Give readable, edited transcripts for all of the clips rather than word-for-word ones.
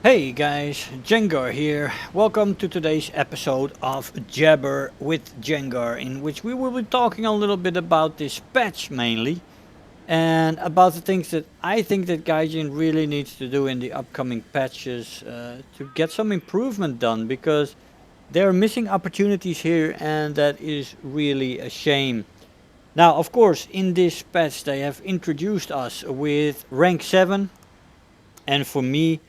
Hey guys, Jengar here. Welcome to today's episode of Jabber with Jengar, in which we will be talking a little bit about this patch mainly, and about the things that I think that Gaijin really needs to do in the upcoming patches to get some improvement done, because there are missing opportunities here, and that is really a shame. Now, of course, in this patch they have introduced us with rank 7, and for me,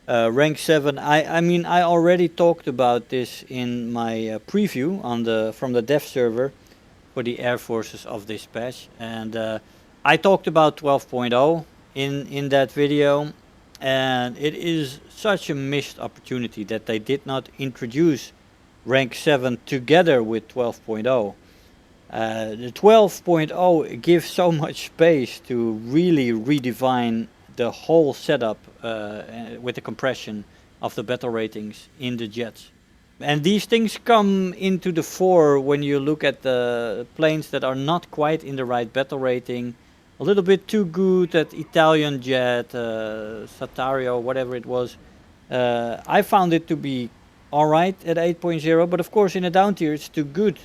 rank 7, I already talked about this in my preview on the from the dev server for the air forces of this patch, and I talked about 12.0 in that video, and it is such a missed opportunity that they did not introduce rank 7 together with 12.0. The 12.0 gives so much space to really redefine the whole setup with the compression of the battle ratings in the jets. And these things come into the fore when you look at the planes that are not quite in the right battle rating. A little bit too good, that Italian jet, Satario, whatever it was. I found it to be alright at 8.0, but of course in a down tier it's too good.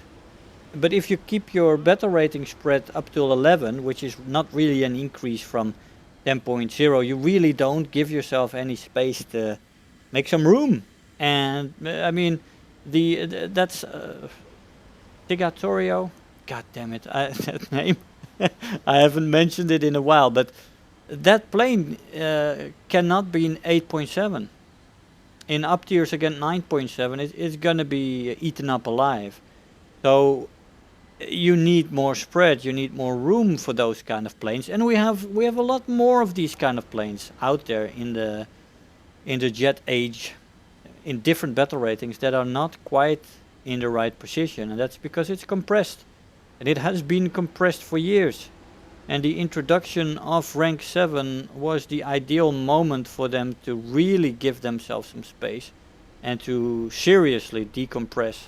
But if you keep your battle rating spread up till 11, which is not really an increase from 10.0, you really don't give yourself any space to make some room. And I mean, that's Tigatorio. God damn it, that name. I haven't mentioned it in a while, but that plane cannot be in 8.7. In up tiers again 9.7, it's gonna be eaten up alive. So you need more spread, you need more room for those kind of planes, and we have a lot more of these kind of planes out there in the jet age, in different battle ratings, that are not quite in the right position, and that's because it's compressed, and it has been compressed for years. And the introduction of rank 7 was the ideal moment for them to really give themselves some space and to seriously decompress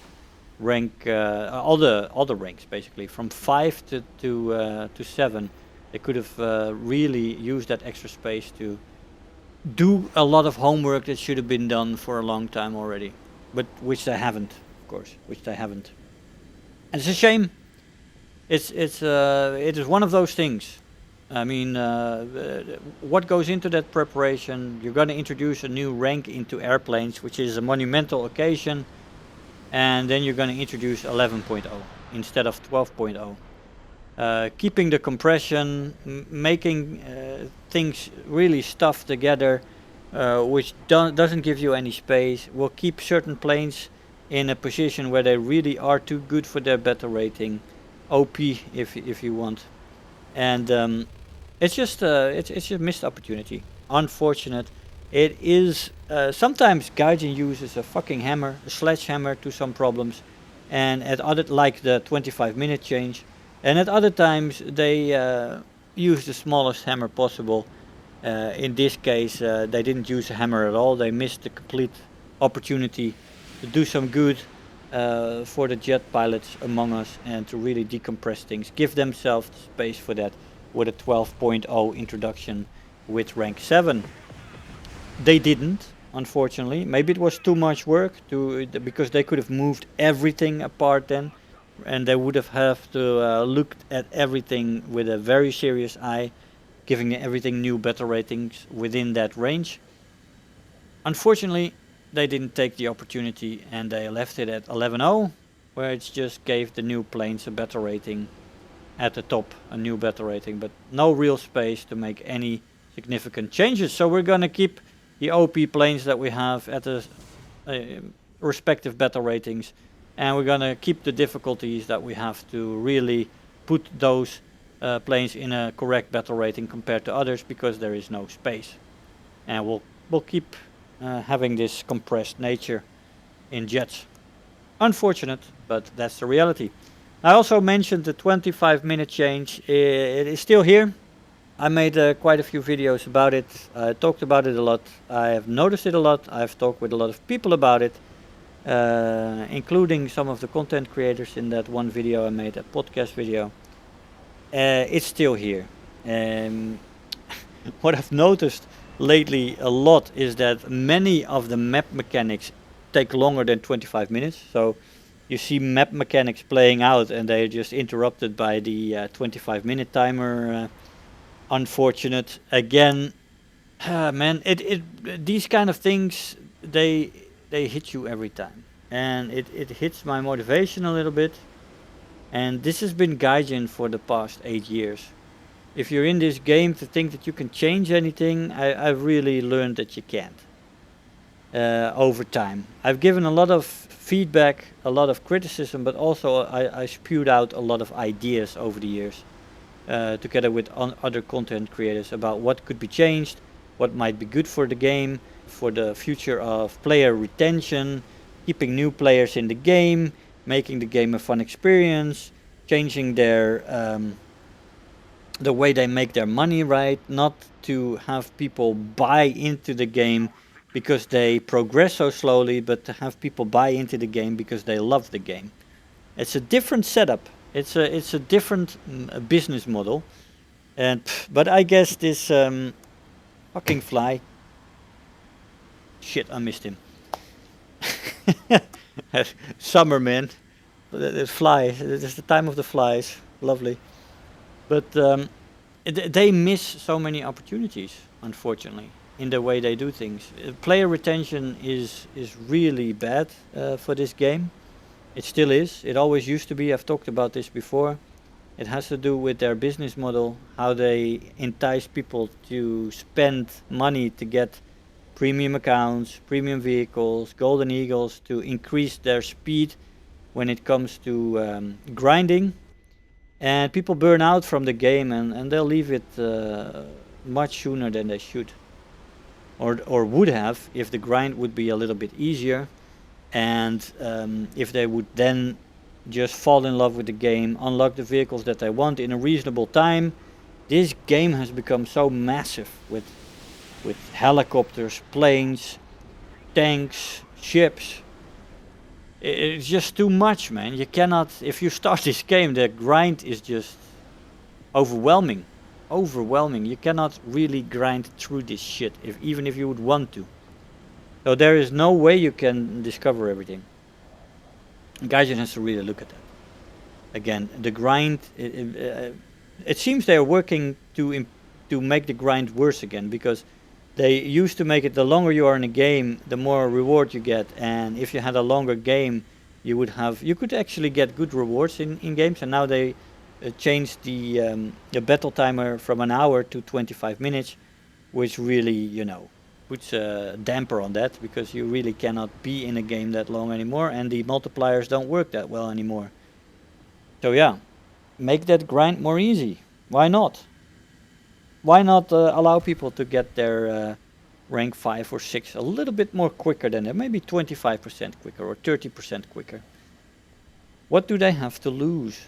rank all the ranks, basically from 5 to 7. They could have really used that extra space to do a lot of homework that should have been done for a long time already, but which they haven't, of course, and it's a shame. It is one of those things. I mean, what goes into that preparation? You're going to introduce a new rank into airplanes, which is a monumental occasion, and then you're going to introduce 11.0 instead of 12.0. Keeping the compression, making things really stuffed together, which doesn't give you any space, will keep certain planes in a position where they really are too good for their battle rating, OP if you want, and it's just a missed opportunity. Unfortunate. It is sometimes Gaijin uses a fucking hammer, a sledgehammer to some problems, and at other, like the 25-minute change, and at other times they use the smallest hammer possible. In this case, they didn't use a hammer at all. They missed the complete opportunity to do some good for the jet pilots among us and to really decompress things, give themselves space for that with a 12.0 introduction with rank 7. They didn't, unfortunately. Maybe it was too much work because they could have moved everything apart then, and they would have to look at everything with a very serious eye, giving everything new battle ratings within that range. Unfortunately, they didn't take the opportunity, and they left it at 11.0, where it just gave the new planes a battle rating at the top, a new battle rating, but no real space to make any significant changes. So we're gonna keep the OP planes that we have at the respective battle ratings, and we're gonna keep the difficulties that we have to really put those planes in a correct battle rating compared to others, because there is no space, and we'll keep having this compressed nature in jets. Unfortunate, but that's the reality. I also mentioned the 25-minute change. It is still here. I made quite a few videos about it. I talked about it a lot. I have noticed it a lot. I've talked with a lot of people about it, including some of the content creators in that one video I made, a podcast video. It's still here. What I've noticed lately a lot is that many of the map mechanics take longer than 25 minutes. So you see map mechanics playing out and they're just interrupted by the 25-minute timer. Unfortunate. Again, man, these kind of things, they hit you every time. And it hits my motivation a little bit. And this has been Gaijin for the past 8 years. If you're in this game to think that you can change anything, I've really learned that you can't. Over time, I've given a lot of feedback, a lot of criticism, but also I spewed out a lot of ideas over the years, together with other content creators about what could be changed, what might be good for the game, for the future of player retention, keeping new players in the game, making the game a fun experience, changing their the way they make their money right, not to have people buy into the game because they progress so slowly, but to have people buy into the game because they love the game. It's a different setup. It's a different business model, and but I guess this fucking fly. Shit, I missed him. Summer, man. The fly. It's the time of the flies. Lovely, but they miss so many opportunities, unfortunately, in the way they do things. Player retention is really bad for this game. It still is. It always used to be. I've talked about this before. It has to do with their business model, how they entice people to spend money to get premium accounts, premium vehicles, golden eagles, to increase their speed when it comes to grinding. And people burn out from the game, and they'll leave it much sooner than they should. Or would have if the grind would be a little bit easier, and if they would then just fall in love with the game, unlock the vehicles that they want in a reasonable time. This game has become so massive with helicopters, planes, tanks, ships. It's just too much, man. You cannot, if you start this game, the grind is just overwhelming. You cannot really grind through this shit, even if you would want to. So there is no way you can discover everything. Gaijin has to really look at that. Again, the grind, it seems they are working to make the grind worse again, because they used to make it the longer you are in a game, the more reward you get. And if you had a longer game, you could actually get good rewards in games. And now they changed the battle timer from an hour to 25 minutes, which really, puts a damper on that, because you really cannot be in a game that long anymore, and the multipliers don't work that well anymore. So yeah, make that grind more easy. Why not? Why not allow people to get their rank 5 or 6 a little bit more quicker than that? Maybe 25% quicker or 30% quicker. What do they have to lose?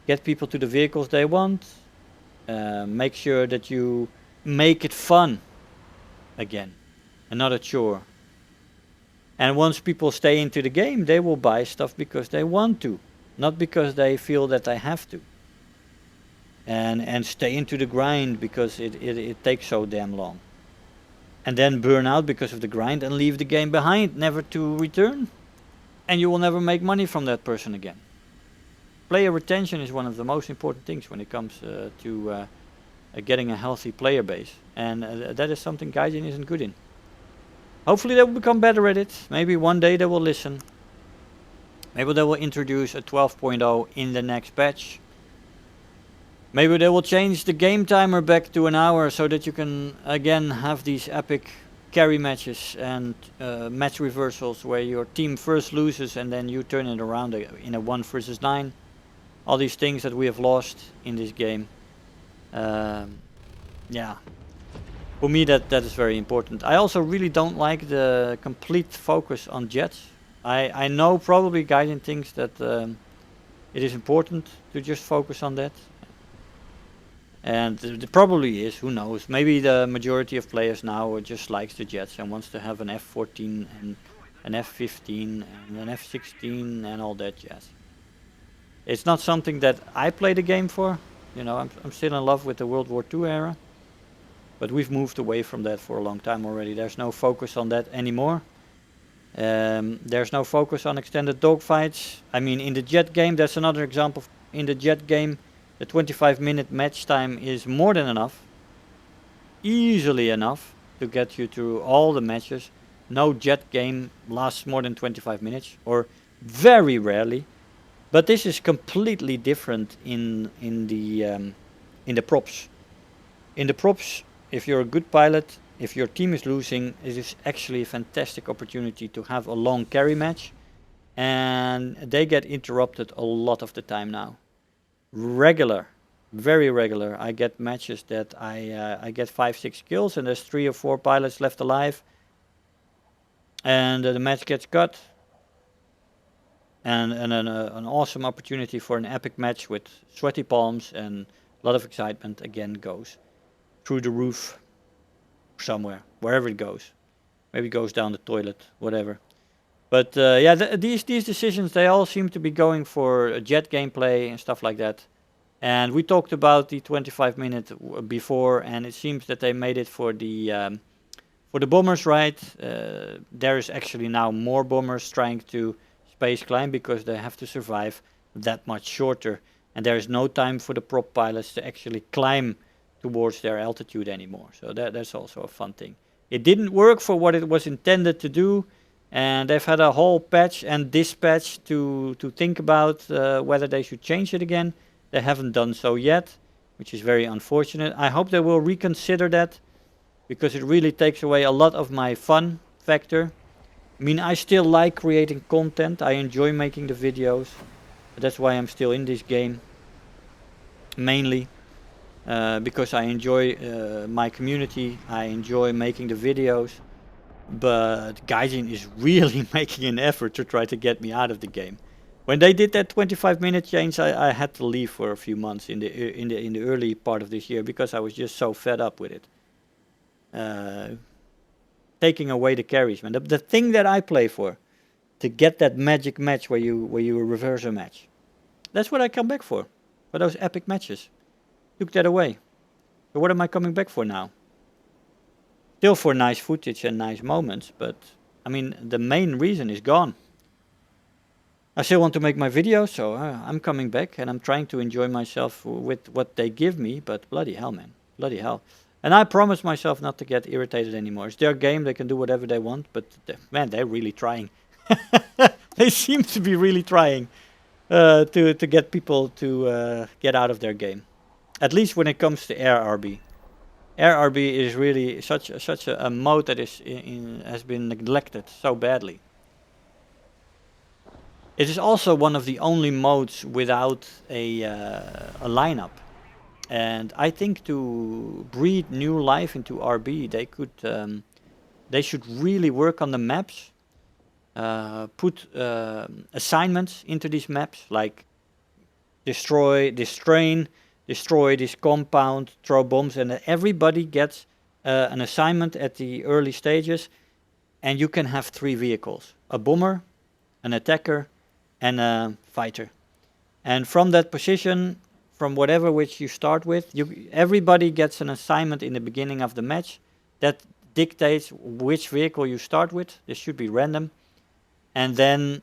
Get people to the vehicles they want. Make sure that you make it fun again, and not a chore. And once people stay into the game, they will buy stuff because they want to, not because they feel that they have to. And stay into the grind because it takes so damn long. And then burn out because of the grind and leave the game behind, never to return. And you will never make money from that person again. Player retention is one of the most important things when it comes to getting a healthy player base. And that is something Gaijin isn't good in. Hopefully they will become better at it. Maybe one day they will listen. Maybe they will introduce a 12.0 in the next patch. Maybe they will change the game timer back to an hour so that you can again have these epic carry matches and match reversals where your team first loses and then you turn it around in a 1 versus 9. All these things that we have lost in this game. Yeah, for me that is very important. I also really don't like the complete focus on jets. I know probably Gaijin thinks that it is important to just focus on that. And it probably is, who knows. Maybe the majority of players now just likes the jets and wants to have an F-14 and an F-15 and an F-16 and all that jazz. It's not something that I play the game for. I'm still in love with the World War II era. But we've moved away from that for a long time already. There's no focus on that anymore. There's no focus on extended dogfights. I mean, in the jet game, that's another example. In the jet game, the 25-minute match time is more than enough. Easily enough to get you through all the matches. No jet game lasts more than 25 minutes, or very rarely. But this is completely different in the props. In the props, if you're a good pilot, if your team is losing, it is actually a fantastic opportunity to have a long carry match, and they get interrupted a lot of the time now. Regular, very regular. I get matches that I get 5-6 kills, and there's 3 or 4 pilots left alive, and the match gets cut. And an awesome opportunity for an epic match with sweaty palms and a lot of excitement again goes through the roof somewhere, wherever it goes. Maybe it goes down the toilet, whatever. But yeah, these decisions, they all seem to be going for jet gameplay and stuff like that. And we talked about the 25-minute before, and it seems that they made it for the bombers, right? There is actually now more bombers trying to space climb because they have to survive that much shorter, and there is no time for the prop pilots to actually climb towards their altitude anymore. So that's also a fun thing. It didn't work for what it was intended to do, and they've had a whole patch and this patch to think about whether they should change it again. They haven't done so yet, which is very unfortunate. I hope they will reconsider that, because it really takes away a lot of my fun factor. I mean, I still like creating content. I enjoy making the videos. That's why I'm still in this game. Mainly because I enjoy my community. I enjoy making the videos. But Gaijin is really making an effort to try to get me out of the game. When they did that 25-minute change, I had to leave for a few months in the early part of this year, because I was just so fed up with it. Taking away the carries, man. The thing that I play for, to get that magic match where you reverse a match. That's what I come back for those epic matches. Took that away. So what am I coming back for now? Still for nice footage and nice moments, but I mean, the main reason is gone. I still want to make my videos, so I'm coming back, and I'm trying to enjoy myself with what they give me, but bloody hell, man. Bloody hell. And I promise myself not to get irritated anymore. It's their game, they can do whatever they want, but man, they're really trying. They seem to be really trying to get people to get out of their game. At least when it comes to Air RB. Air RB is really such a mode that has been neglected so badly. It is also one of the only modes without a lineup. And I think to breathe new life into RB, they should really work on the maps, put assignments into these maps, like destroy this train, destroy this compound, throw bombs, and everybody gets an assignment at the early stages, and you can have 3 vehicles: a bomber, an attacker, and a fighter. And from that position, from whatever which you start with, everybody gets an assignment in the beginning of the match that dictates which vehicle you start with. This should be random. And then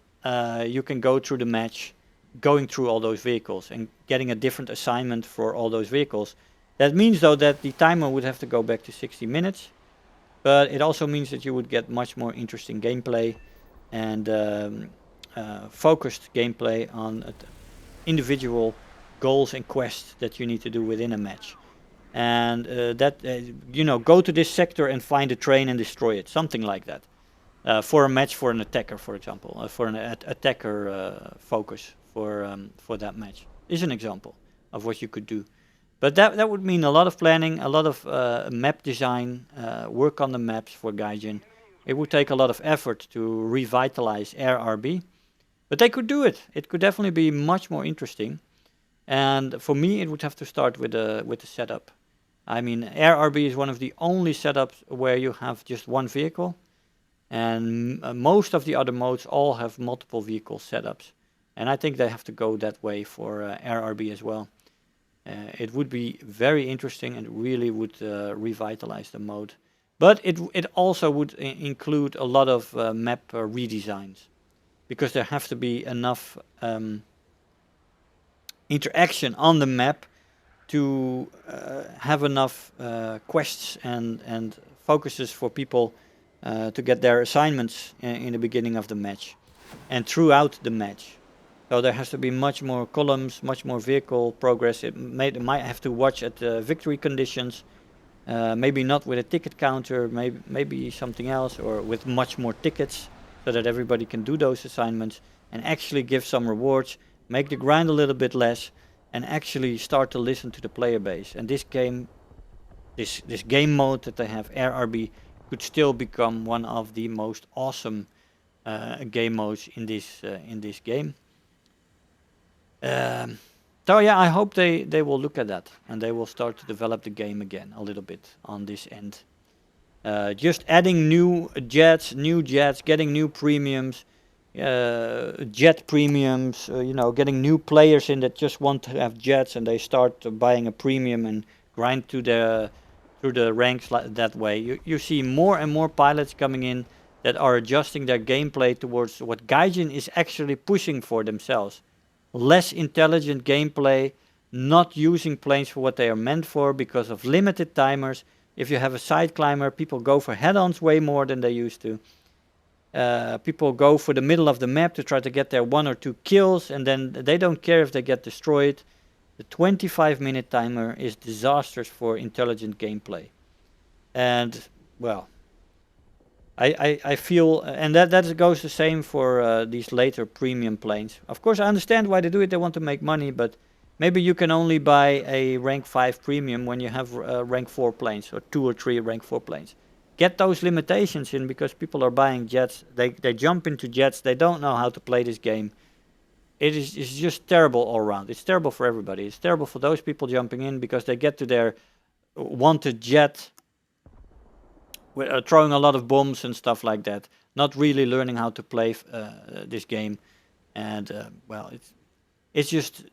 you can go through the match going through all those vehicles and getting a different assignment for all those vehicles. That means, though, that the timer would have to go back to 60 minutes, but it also means that you would get much more interesting gameplay and focused gameplay on individual goals and quests that you need to do within a match. And go to this sector and find a train and destroy it, something like that. For a match for an attacker, for example, for an attacker focus for that match is an example of what you could do. But that would mean a lot of planning, a lot of map design, work on the maps for Gaijin. It would take a lot of effort to revitalize Air RB, but they could do it. It could definitely be much more interesting. And for me, it would have to start with the setup. I mean, Air RB is one of the only setups where you have just one vehicle, and most of the other modes all have multiple vehicle setups. And I think they have to go that way for Air RB as well. It would be very interesting and really would revitalize the mode. But it also would include a lot of map redesigns, because there have to be enough interaction on the map to have enough quests and focuses for people to get their assignments in the beginning of the match and throughout the match. So there has to be much more columns, much more vehicle progress. It might have to watch at the victory conditions, maybe not with a ticket counter, maybe something else, or with much more tickets, so that everybody can do those assignments and actually give some rewards, make the grind a little bit less, and actually start to listen to the player base. And this game, this game mode that they have, RRB, could still become one of the most awesome game modes in this game. So yeah, I hope they will look at that and they will start to develop the game again a little bit on this end. Just adding new jets, getting new premiums, jet premiums, you know, getting new players in that just want to have jets, and they start buying a premium and grind through the ranks that way. You see more and more pilots coming in that are adjusting their gameplay towards what Gaijin is actually pushing for themselves. Less intelligent gameplay, not using planes for what they are meant for because of limited timers. If you have a side climber, people go for head-ons way more than they used to. People go for the middle of the map to try to get their 1 or 2 kills, and then they don't care if they get destroyed. The 25-minute timer is disastrous for intelligent gameplay. And, well, I feel, and that goes the same for these later premium planes. Of course, I understand why they do it. They want to make money, but maybe you can only buy a rank 5 premium when you have rank 4 planes, or 2 or 3 rank 4 planes. Get those limitations in, because people are buying jets. They jump into jets. They don't know how to play this game. It's just terrible all around. It's terrible for everybody. It's terrible for those people jumping in because they get to their wanted jet, throwing a lot of bombs and stuff like that, not really learning how to play this game, and well, it's just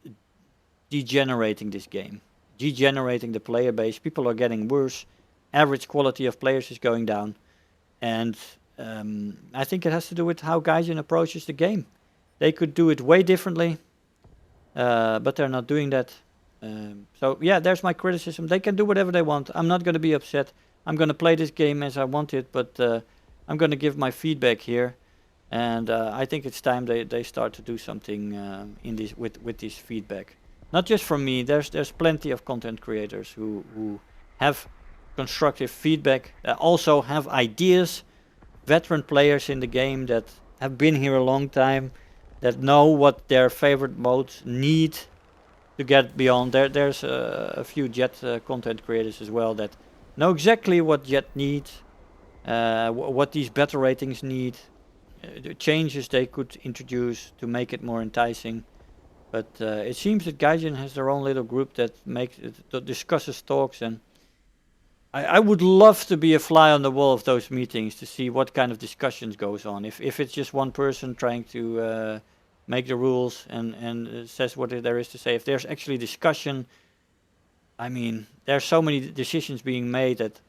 degenerating this game, degenerating the player base. People are getting worse. Average quality of players is going down, and I think it has to do with how Gaijin approaches the game. They could do it way differently, but they're not doing that. So yeah, there's my criticism. They can do whatever they want. I'm not going to be upset. I'm going to play this game as I want it, but I'm going to give my feedback here, and I think it's time they start to do something in this with this feedback. Not just from me. There's plenty of content creators who have constructive feedback, also have ideas, veteran players in the game that have been here a long time, that know what their favorite modes need to get beyond. There's a few jet content creators as well that know exactly what jet needs, what these battle ratings need, the changes they could introduce to make it more enticing. But it seems that Gaijin has their own little group that discusses talks, and I would love to be a fly on the wall of those meetings to see what kind of discussions goes on. If it's just one person trying to make the rules and says what there is to say, if there's actually discussion, I mean, there's so many decisions being made that,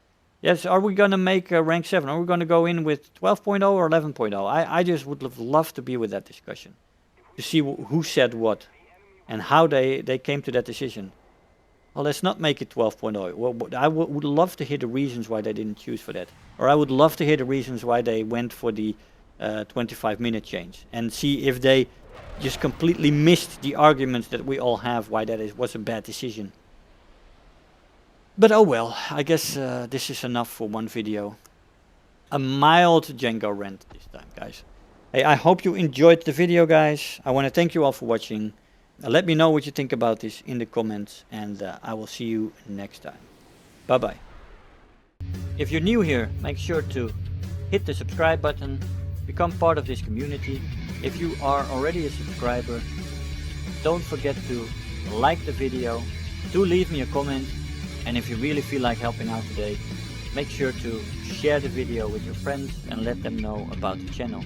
yes, are we going to make rank 7? Are we going to go in with 12.0 or 11.0? I just would have loved to be with that discussion, to see who said what and how they came to that decision. Well, let's not make it 12.0. Well, I would love to hear the reasons why they didn't choose for that. Or I would love to hear the reasons why they went for the 25-minute change, and see if they just completely missed the arguments that we all have why that was a bad decision. But oh well, I guess this is enough for one video. A mild Jengar rant this time, guys. Hey, I hope you enjoyed the video, guys. I want to thank you all for watching. Let me know what you think about this in the comments, and I will see you next time. Bye bye. If you're new here, make sure to hit the subscribe button, become part of this community. If you are already a subscriber, don't forget to like the video, do leave me a comment, and if you really feel like helping out today, make sure to share the video with your friends and let them know about the channel.